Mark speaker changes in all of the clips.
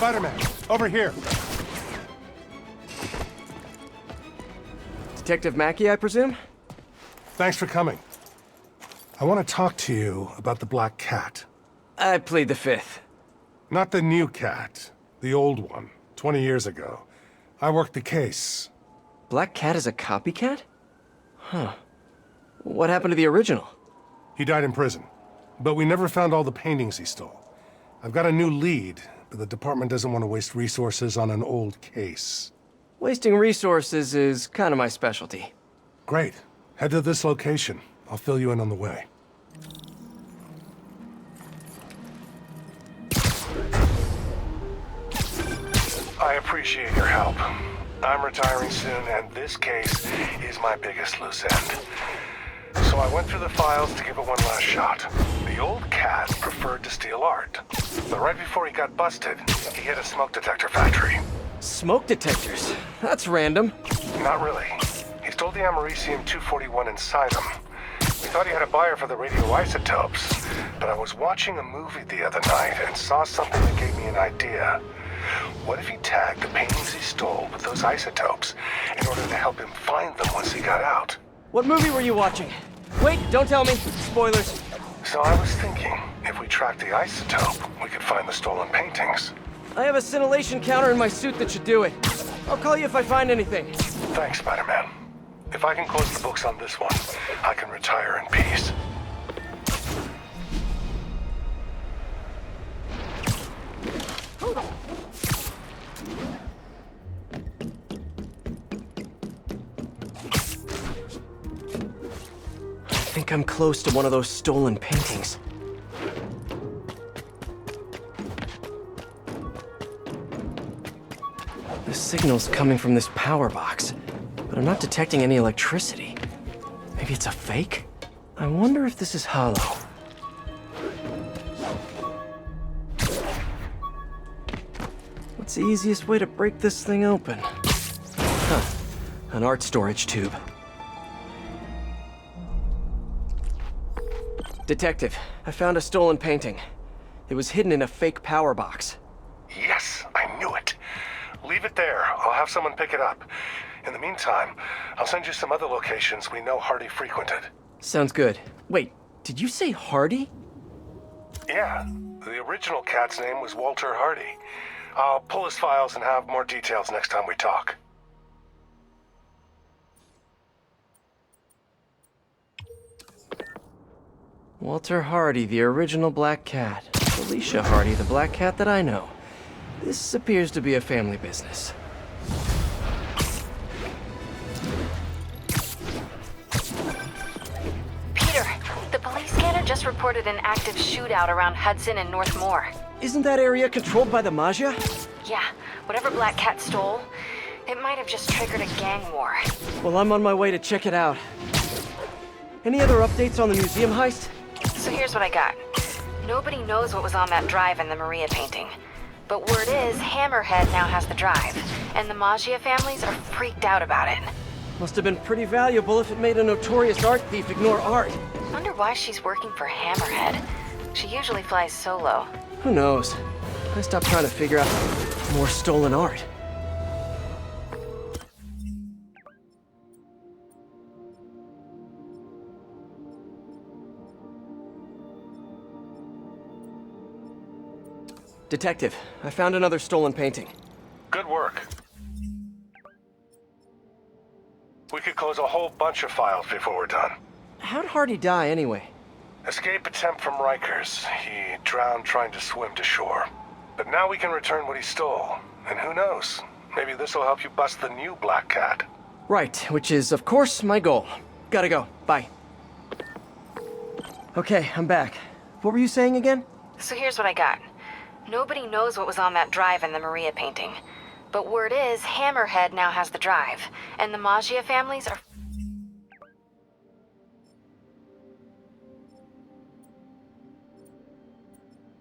Speaker 1: Spider-Man, over here.
Speaker 2: Detective Mackey, I presume?
Speaker 1: Thanks for coming. I want to talk to you about the Black Cat.
Speaker 2: I plead the fifth.
Speaker 1: Not the new cat, the old one, 20 years ago. I worked the case.
Speaker 2: Black Cat is a copycat? Huh. What happened to the original?
Speaker 1: He died in prison, but we never found all the paintings he stole. I've got a new lead, but the department doesn't want to waste resources on an old case.
Speaker 2: Wasting resources is kind of my specialty.
Speaker 1: Great. Head to this location. I'll fill you in on the way. I appreciate your help. I'm retiring soon, and this case is my biggest loose end. So I went through the files to give it one last shot. The old cat preferred to steal art. But right before he got busted, he hit a smoke detector factory.
Speaker 2: Smoke detectors? That's random.
Speaker 1: Not really. He stole the Americium-241 inside him. We thought he had a buyer for the radioisotopes, but I was watching a movie the other night and saw something that gave me an idea. What if he tagged the paintings he stole with those isotopes in order to help him find them once he got out?
Speaker 2: What movie were you watching? Wait, don't tell me. Spoilers.
Speaker 1: So I was thinking, if we tracked the isotope, we could find the stolen paintings.
Speaker 2: I have a scintillation counter in my suit that should do it. I'll call you if I find anything.
Speaker 1: Thanks, Spider-Man. If I can close the books on this one, I can retire in peace.
Speaker 2: I think I'm close to one of those stolen paintings. The signal's coming from this power box, but I'm not detecting any electricity. Maybe it's a fake? I wonder if this is hollow. What's the easiest way to break this thing open? Huh. An art storage tube. Detective, I found a stolen painting. It was hidden in a fake power box.
Speaker 1: Yes, I knew it. Leave it there. I'll have someone pick it up. In the meantime, I'll send you some other locations we know Hardy frequented.
Speaker 2: Sounds good. Wait, did you say Hardy?
Speaker 1: Yeah, the original cat's name was Walter Hardy. I'll pull his files and have more details next time we talk.
Speaker 2: Walter Hardy, the original Black Cat. Felicia Hardy, the Black Cat that I know. This appears to be a family business.
Speaker 3: Peter, the police scanner just reported an active shootout around Hudson and North Moore.
Speaker 2: Isn't that area controlled by the Magia?
Speaker 3: Yeah, whatever Black Cat stole, it might have just triggered a gang war.
Speaker 2: Well, I'm on my way to check it out. Any other updates on the museum heist?
Speaker 3: So here's what I got. Nobody knows what was on that drive in the Maria painting. But word is, Hammerhead now has the drive, and the Magia families are freaked out about it.
Speaker 2: Must have been pretty valuable if it made a notorious art thief ignore art.
Speaker 3: Wonder why she's working for Hammerhead. She usually flies solo.
Speaker 2: Who knows? I stopped trying to figure out more stolen art. Detective, I found another stolen painting.
Speaker 1: Good work. We could close a whole bunch of files before we're done.
Speaker 2: How'd Hardy die anyway?
Speaker 1: Escape attempt from Rikers. He drowned trying to swim to shore. But now we can return what he stole. And who knows? Maybe this will help you bust the new Black Cat.
Speaker 2: Right, which is, of course, my goal. Gotta go. Bye. Okay, I'm back. What were you saying again?
Speaker 3: So here's what I got. Nobody knows what was on that drive in the Maria painting. But word is, Hammerhead now has the drive, and the Magia families are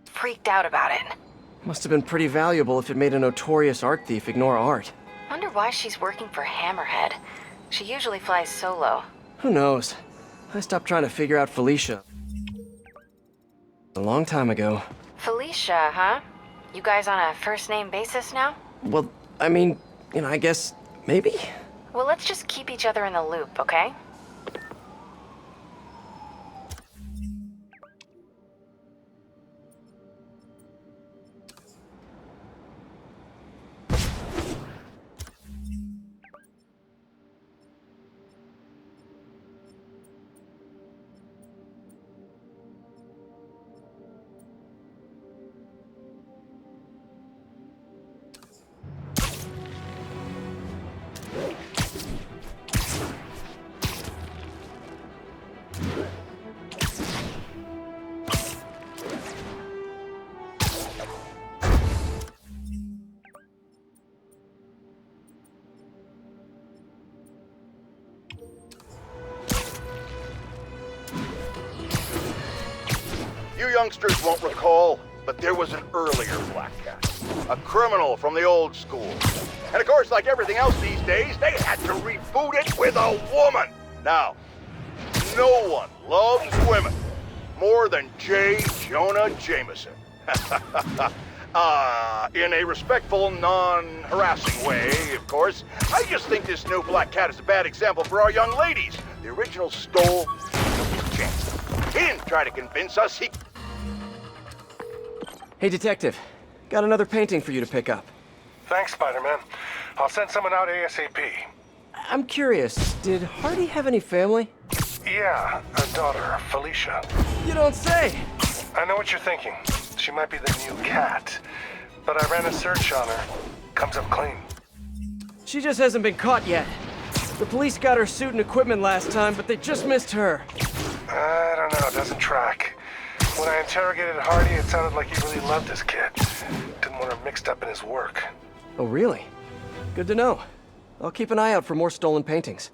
Speaker 3: freaked out about it.
Speaker 2: Must have been pretty valuable if it made a notorious art thief ignore art.
Speaker 3: Wonder why she's working for Hammerhead. She usually flies solo.
Speaker 2: Who knows? I stopped trying to figure out Felicia a long time ago.
Speaker 3: Felicia, huh? You guys on a first-name basis now?
Speaker 2: Well, I mean, I guess maybe?
Speaker 3: Well, let's just keep each other in the loop, okay?
Speaker 4: You youngsters won't recall, but there was an earlier Black Cat. A criminal from the old school. And of course, like everything else these days, they had to reboot it with a woman. Now, no one loves women more than J. Jonah Jameson. In a respectful, non-harassing way, of course. I just think this new Black Cat is a bad example for our young ladies. The original stole his chance. He didn't try to convince us, he...
Speaker 2: Hey, Detective. Got another painting for you to pick up.
Speaker 1: Thanks, Spider-Man. I'll send someone out ASAP.
Speaker 2: I'm curious, did Hardy have any family?
Speaker 1: Yeah, a daughter, Felicia.
Speaker 2: You don't say!
Speaker 1: I know what you're thinking. She might be the new cat. But I ran a search on her. Comes up clean.
Speaker 2: She just hasn't been caught yet. The police got her suit and equipment last time, but they just missed her.
Speaker 1: I don't know, it doesn't track. When I interrogated Hardy, it sounded like he really loved his kid. Didn't want her mixed up in his work.
Speaker 2: Oh, really? Good to know. I'll keep an eye out for more stolen paintings.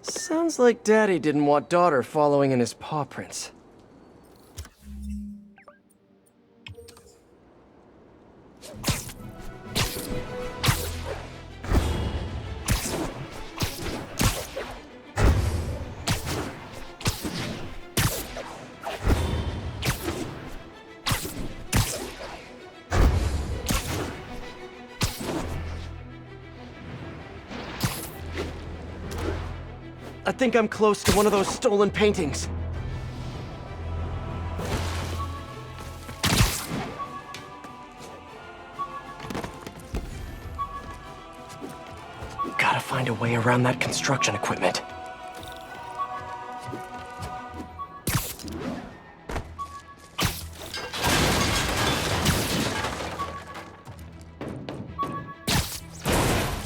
Speaker 2: Sounds like Daddy didn't want daughter following in his paw prints. I think I'm close to one of those stolen paintings. Gotta find a way around that construction equipment.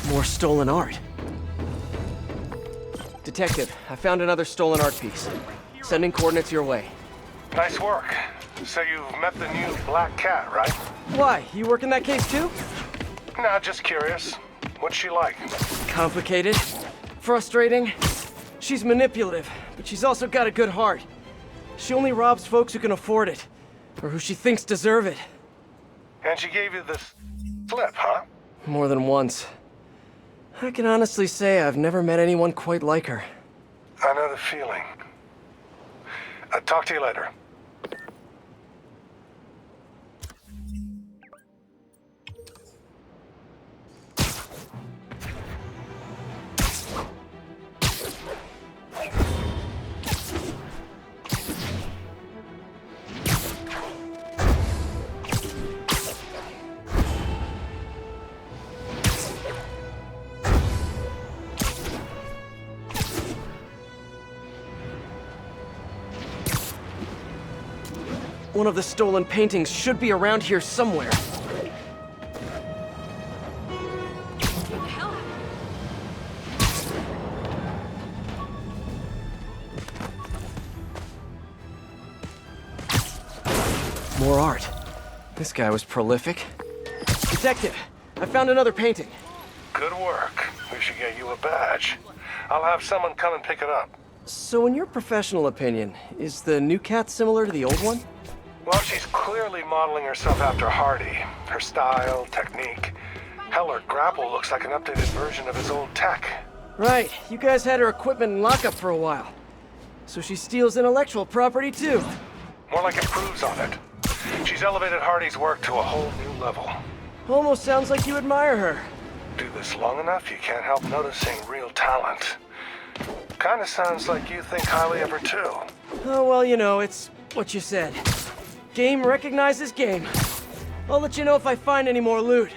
Speaker 2: More stolen art. Detective, I found another stolen art piece. Sending coordinates your way.
Speaker 1: Nice work. So you've met the new Black Cat, right?
Speaker 2: Why? You work in that case too?
Speaker 1: Nah, just curious. What's she like?
Speaker 2: Complicated. Frustrating. She's manipulative, but she's also got a good heart. She only robs folks who can afford it, or who she thinks deserve it.
Speaker 1: And she gave you this slip, huh?
Speaker 2: More than once. I can honestly say I've never met anyone quite like her.
Speaker 1: I know the feeling. I'll talk to you later.
Speaker 2: One of the stolen paintings should be around here somewhere. More art. This guy was prolific. Detective, I found another painting.
Speaker 1: Good work. We should get you a badge. I'll have someone come and pick it up.
Speaker 2: So in your professional opinion, is the new cat similar to the old one?
Speaker 1: Well, she's clearly modeling herself after Hardy. Her style, technique. Hell, her grapple looks like an updated version of his old tech.
Speaker 2: Right, you guys had her equipment in lockup for a while. So she steals intellectual property too.
Speaker 1: More like improves on it. She's elevated Hardy's work to a whole new level.
Speaker 2: Almost sounds like you admire her.
Speaker 1: Do this long enough, you can't help noticing real talent. Kinda sounds like you think highly of her too.
Speaker 2: Oh, well, you know, it's what you said. Game recognizes game. I'll let you know if I find any more loot.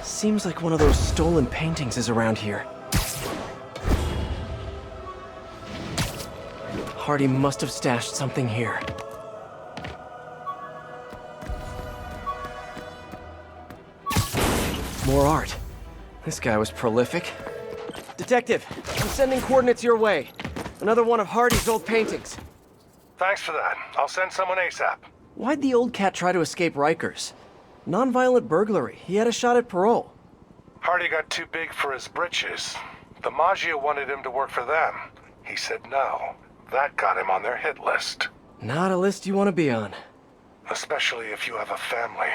Speaker 2: Seems like one of those stolen paintings is around here. Hardy must have stashed something here. More art. This guy was prolific. Detective, I'm sending coordinates your way. Another one of Hardy's old paintings.
Speaker 1: Thanks for that. I'll send someone ASAP.
Speaker 2: Why'd the old cat try to escape Rikers? Non-violent burglary. He had a shot at parole.
Speaker 1: Hardy got too big for his britches. The Maggia wanted him to work for them. He said no. That got him on their hit list.
Speaker 2: Not a list you want to be on.
Speaker 1: Especially if you have a family.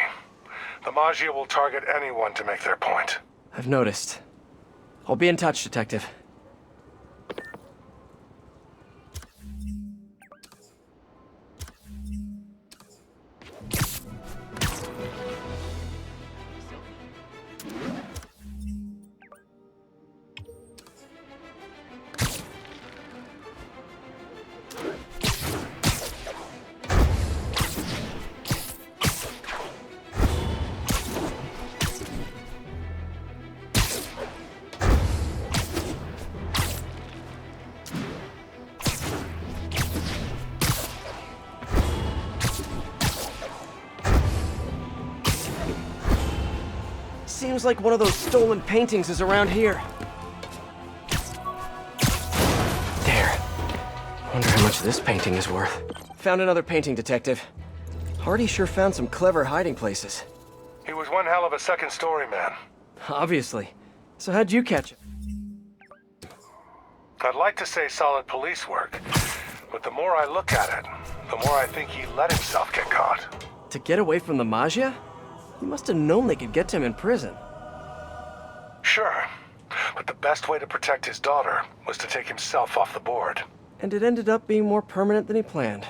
Speaker 1: The Maggia will target anyone to make their point.
Speaker 2: I've noticed. I'll be in touch, Detective. Seems like one of those stolen paintings is around here. There. Wonder how much this painting is worth. Found another painting, Detective. Hardy sure found some clever hiding places.
Speaker 1: He was one hell of a second-story man.
Speaker 2: Obviously. So how'd you catch him?
Speaker 1: I'd like to say solid police work, but the more I look at it, the more I think he let himself get caught.
Speaker 2: To get away from the Maggia? He must have known they could get to him in prison.
Speaker 1: Sure, but the best way to protect his daughter was to take himself off the board.
Speaker 2: And it ended up being more permanent than he planned.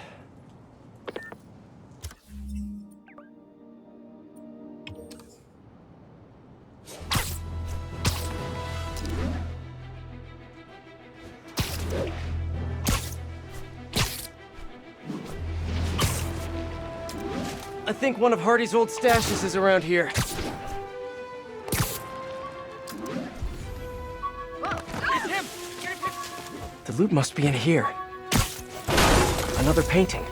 Speaker 2: I think one of Hardy's old stashes is around here. The loot must be in here. Another painting.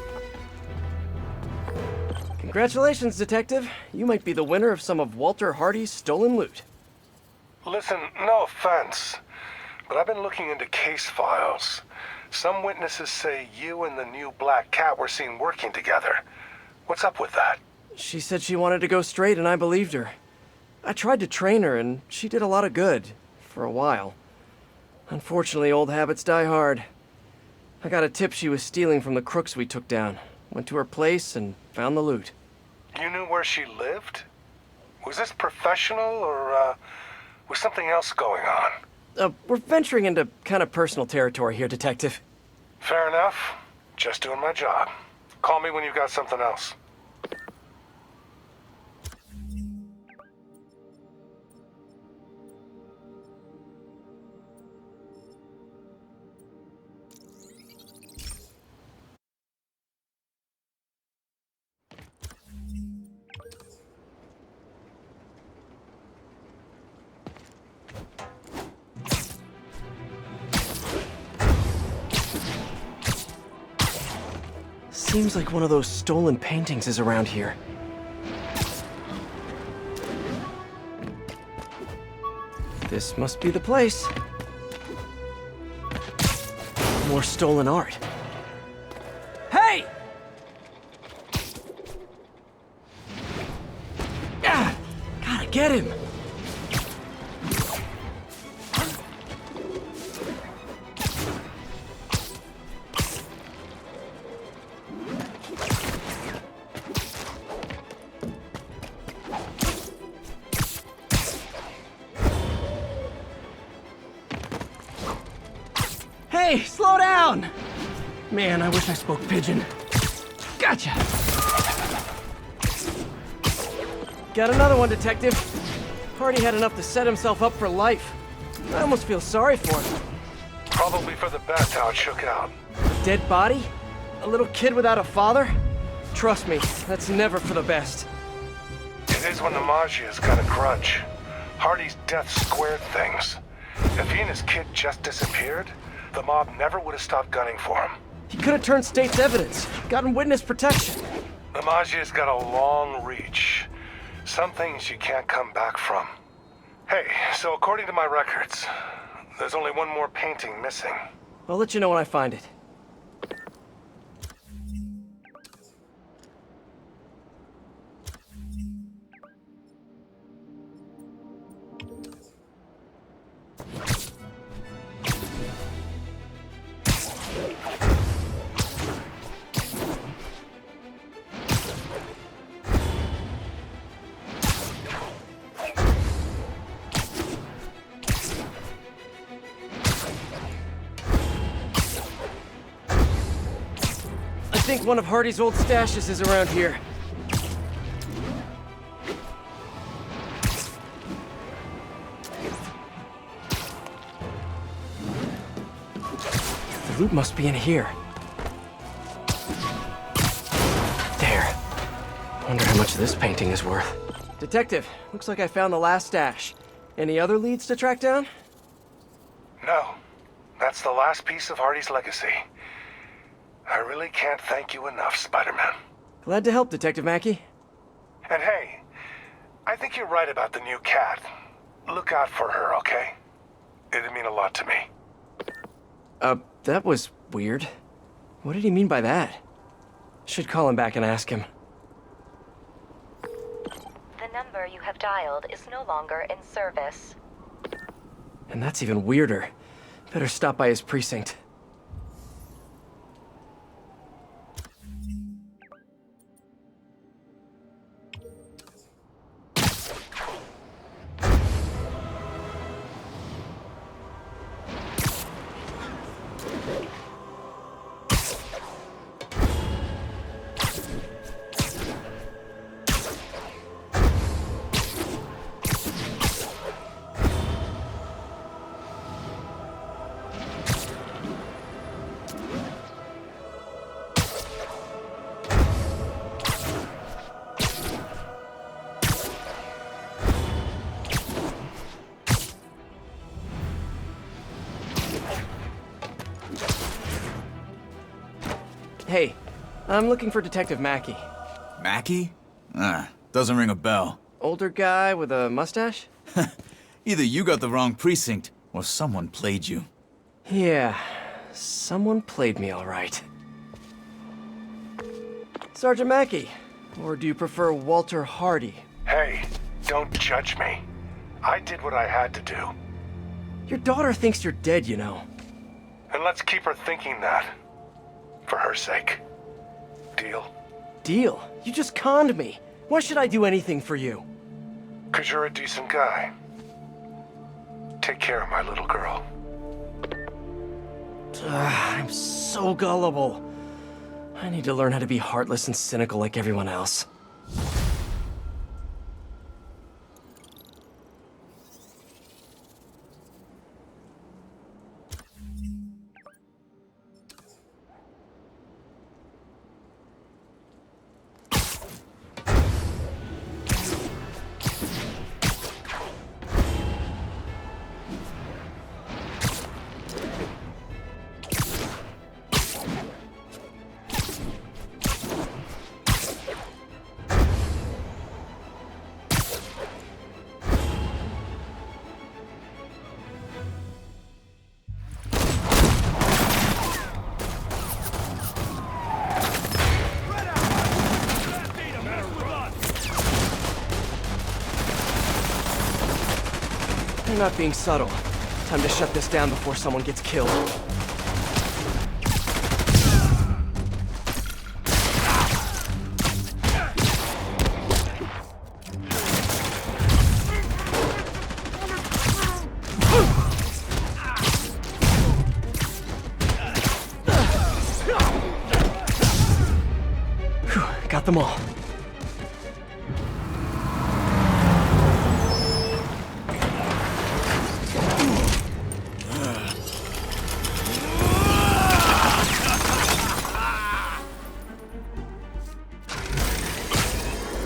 Speaker 2: Congratulations, Detective. You might be the winner of some of Walter Hardy's stolen loot.
Speaker 1: Listen, no offense, but I've been looking into case files. Some witnesses say you and the new Black Cat were seen working together. What's up with that?
Speaker 2: She said she wanted to go straight, and I believed her. I tried to train her, and she did a lot of good. For a while. Unfortunately, old habits die hard. I got a tip she was stealing from the crooks we took down. Went to her place and found the loot.
Speaker 1: You knew where she lived? Was this professional, or, was something else going on?
Speaker 2: We're venturing into kind of personal territory here, Detective.
Speaker 1: Fair enough. Just doing my job. Call me when you've got something else.
Speaker 2: Seems like one of those stolen paintings is around here. This must be the place. More stolen art. Get him! Hey, slow down! Man, I wish I spoke pigeon. Gotcha! Got another one, Detective. Hardy had enough to set himself up for life. I almost feel sorry for him.
Speaker 1: Probably for the best how it shook out.
Speaker 2: Dead body? A little kid without a father? Trust me, that's never for the best.
Speaker 1: It is when the Maggia's got a grudge. Hardy's death squared things. If he and his kid just disappeared, the mob never would have stopped gunning for him.
Speaker 2: He could have turned state's evidence, gotten witness protection.
Speaker 1: The Maggia's got a long reach. Some things you can't come back from. Hey, so according to my records, there's only one more painting missing.
Speaker 2: I'll let you know when I find it. I think one of Hardy's old stashes is around here. The loot must be in here. There. Wonder how much this painting is worth. Detective, looks like I found the last stash. Any other leads to track down?
Speaker 1: No. That's the last piece of Hardy's legacy. I really can't thank you enough, Spider-Man.
Speaker 2: Glad to help, Detective Mackey.
Speaker 1: And hey, I think you're right about the new cat. Look out for her, okay? It'd mean a lot to me.
Speaker 2: That was weird. What did he mean by that? Should call him back and ask him.
Speaker 5: The number you have dialed is no longer in service.
Speaker 2: And that's even weirder. Better stop by his precinct. Hey, I'm looking for Detective Mackey.
Speaker 6: Mackey? Doesn't ring a bell.
Speaker 2: Older guy with a mustache?
Speaker 6: Either you got the wrong precinct, or someone played you.
Speaker 2: Yeah, someone played me all right. Sergeant Mackey, or do you prefer Walter Hardy?
Speaker 1: Hey, don't judge me. I did what I had to do.
Speaker 2: Your daughter thinks you're dead, you know.
Speaker 1: And let's keep her thinking that. For her sake. Deal?
Speaker 2: Deal? You just conned me. Why should I do anything for you?
Speaker 1: 'Cause you're a decent guy. Take care of my little girl.
Speaker 2: I'm so gullible. I need to learn how to be heartless and cynical like everyone else. not being subtle. Time to shut this down before someone gets killed. Whew, got them all.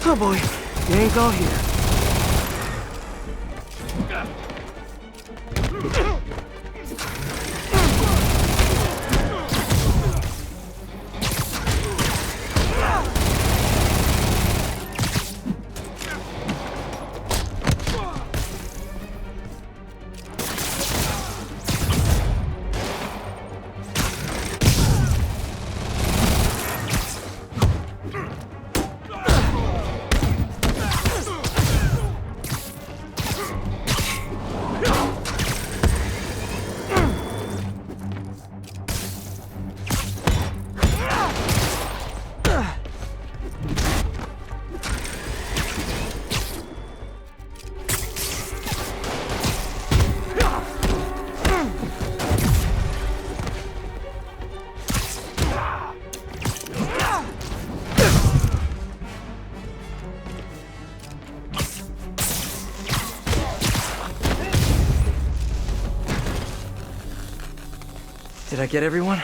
Speaker 2: Oh boy, gang's all here. Did I get everyone?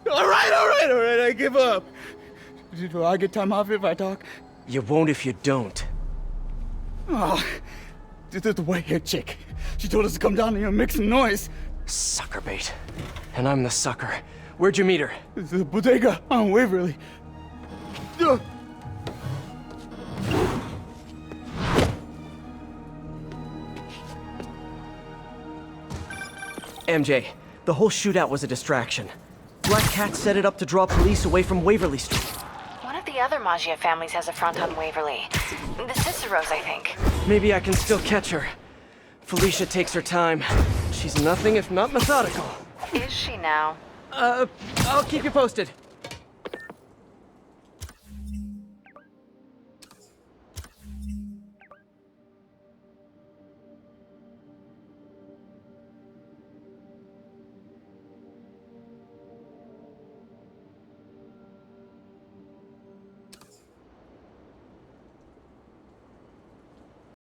Speaker 7: All right, I give up. Do I get time off if I talk?
Speaker 2: You won't if you don't.
Speaker 7: Oh, the white haired chick. She told us to come down here and make some noise.
Speaker 2: Sucker bait. And I'm the sucker. Where'd you meet her?
Speaker 7: The bodega on Waverly.
Speaker 2: MJ, the whole shootout was a distraction. Black Cat set it up to draw police away from Waverly Street.
Speaker 3: One of the other Maggia families has a front on Waverly. The Ciceros, I think.
Speaker 2: Maybe I can still catch her. Felicia takes her time. She's nothing if not methodical.
Speaker 3: Is she now?
Speaker 2: I'll keep you posted.